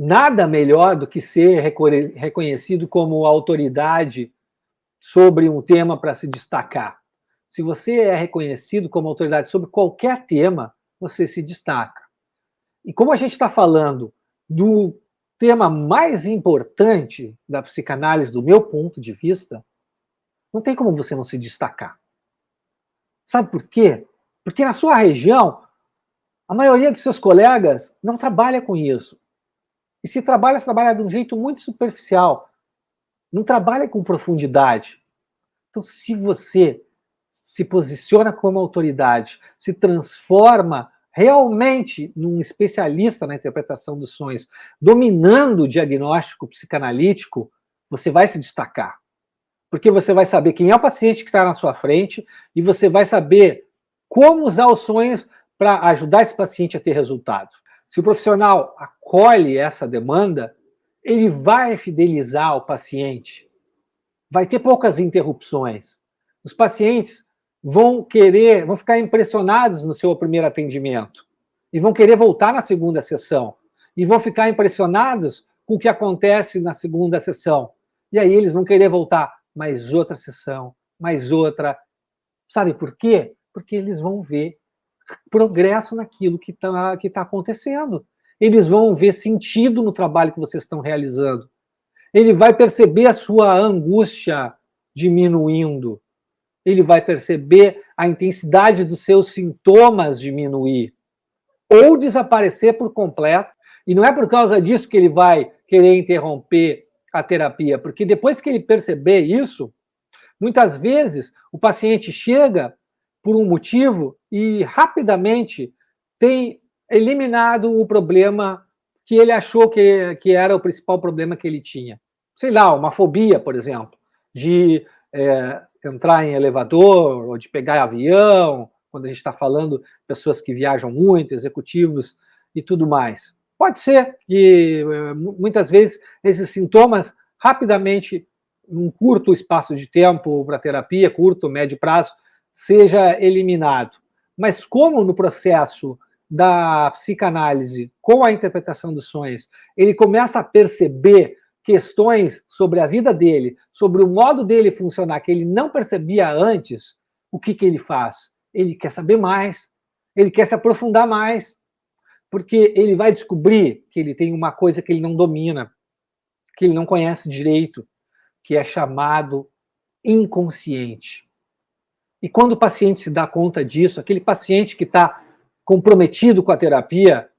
nada melhor do que ser reconhecido como autoridade sobre um tema para se destacar. Se você é reconhecido como autoridade sobre qualquer tema, você se destaca. E como a gente está falando do tema mais importante da psicanálise, do meu ponto de vista, não tem como você não se destacar. Sabe por quê? Porque na sua região, a maioria dos seus colegas não trabalha com isso. E se trabalha de um jeito muito superficial. Não trabalha com profundidade. Então, se você se posiciona como autoridade, se transforma realmente num especialista na interpretação dos sonhos, dominando o diagnóstico psicanalítico, você vai se destacar. Porque você vai saber quem é o paciente que está na sua frente e você vai saber como usar os sonhos para ajudar esse paciente a ter resultado. Se o profissional acolhe essa demanda, ele vai fidelizar o paciente. Vai ter poucas interrupções. Os pacientes vão ficar impressionados no seu primeiro atendimento e vão querer voltar na segunda sessão e vão ficar impressionados com o que acontece na segunda sessão. E aí eles vão querer voltar mais outra sessão, mais outra. Sabe por quê? Porque eles vão ver progresso naquilo que tá acontecendo. Eles vão ver sentido no trabalho que vocês estão realizando. Ele vai perceber a sua angústia diminuindo. Ele vai perceber a intensidade dos seus sintomas diminuir ou desaparecer por completo. E não é por causa disso que ele vai querer interromper a terapia, porque depois que ele perceber isso, muitas vezes o paciente chega por um motivo e rapidamente tem eliminado o problema que ele achou que era o principal problema que ele tinha. Sei lá, uma fobia, por exemplo, de entrar em elevador ou de pegar avião, quando a gente está falando de pessoas que viajam muito, executivos e tudo mais. Pode ser que muitas vezes esses sintomas rapidamente, num curto espaço de tempo para terapia, curto, médio prazo, seja eliminado. Mas como no processo da psicanálise, com a interpretação dos sonhos, ele começa a perceber questões sobre a vida dele, sobre o modo dele funcionar, que ele não percebia antes, o que ele faz? Ele quer saber mais, ele quer se aprofundar mais, porque ele vai descobrir que ele tem uma coisa que ele não domina, que ele não conhece direito, que é chamado inconsciente. E quando o paciente se dá conta disso, aquele paciente que está comprometido com a terapia,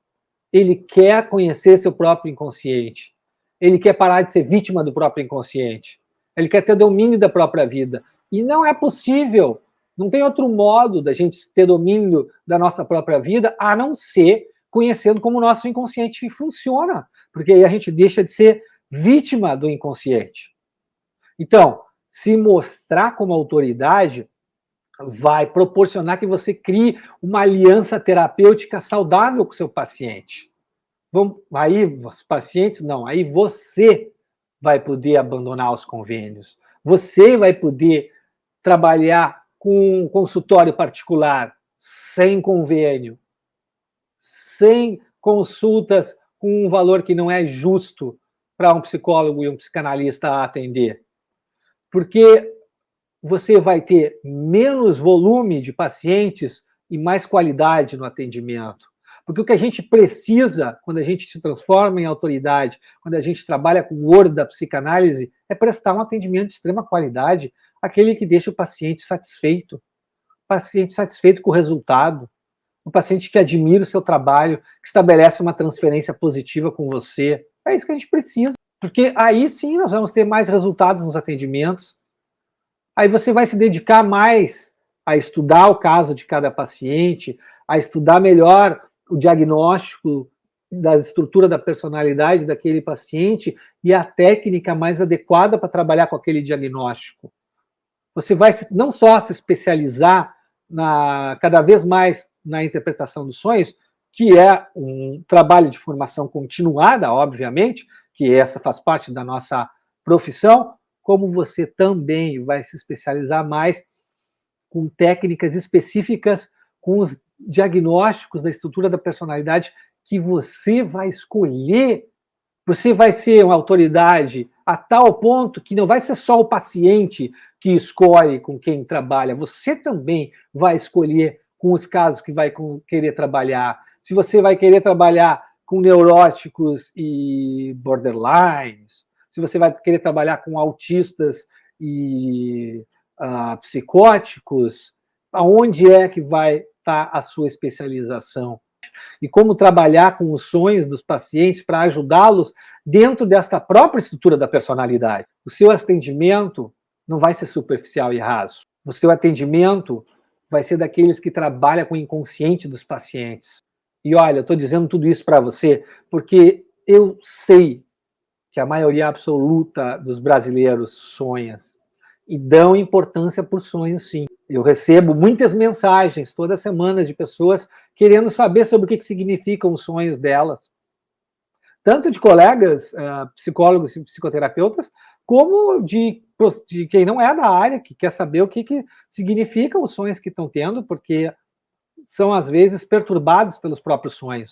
ele quer conhecer seu próprio inconsciente. Ele quer parar de ser vítima do próprio inconsciente. Ele quer ter domínio da própria vida. E não é possível. Não tem outro modo da gente ter domínio da nossa própria vida a não ser conhecendo como o nosso inconsciente funciona. Porque aí a gente deixa de ser vítima do inconsciente. Então, se mostrar como autoridade vai proporcionar que você crie uma aliança terapêutica saudável com o seu paciente. Aí os pacientes não, aí você vai poder abandonar os convênios. Você vai poder trabalhar com um consultório particular sem convênio, sem consultas com um valor que não é justo para um psicólogo e um psicanalista atender. Porque você vai ter menos volume de pacientes e mais qualidade no atendimento. Porque o que a gente precisa, quando a gente se transforma em autoridade, quando a gente trabalha com o ouro da psicanálise, é prestar um atendimento de extrema qualidade, aquele que deixa o paciente satisfeito com o resultado, o paciente que admira o seu trabalho, que estabelece uma transferência positiva com você. É isso que a gente precisa. Porque aí sim nós vamos ter mais resultados nos atendimentos. Aí você vai se dedicar mais a estudar o caso de cada paciente, a estudar melhor o diagnóstico da estrutura da personalidade daquele paciente e a técnica mais adequada para trabalhar com aquele diagnóstico. Você vai não só se especializar cada vez mais na interpretação dos sonhos, que é um trabalho de formação continuada, obviamente, que essa faz parte da nossa profissão, como você também vai se especializar mais com técnicas específicas, com os diagnósticos da estrutura da personalidade que você vai escolher Você vai ser uma autoridade a tal ponto que não vai ser só o paciente que escolhe com quem trabalha, você também vai escolher com os casos que vai querer trabalhar. Se você vai querer trabalhar com neuróticos e borderlines, se você vai querer trabalhar com autistas e psicóticos, aonde é que vai estar a sua especialização? E como trabalhar com os sonhos dos pacientes para ajudá-los dentro desta própria estrutura da personalidade. O seu atendimento não vai ser superficial e raso. O seu atendimento vai ser daqueles que trabalham com o inconsciente dos pacientes. E olha, eu estou dizendo tudo isso para você porque eu sei que a maioria absoluta dos brasileiros sonha e dão importância por sonhos, sim. Eu recebo muitas mensagens todas as semanas de pessoas querendo saber sobre o que significam os sonhos delas. Tanto de colegas, psicólogos e psicoterapeutas, como de quem não é da área, que quer saber o que significam os sonhos que estão tendo, porque são, às vezes, perturbados pelos próprios sonhos.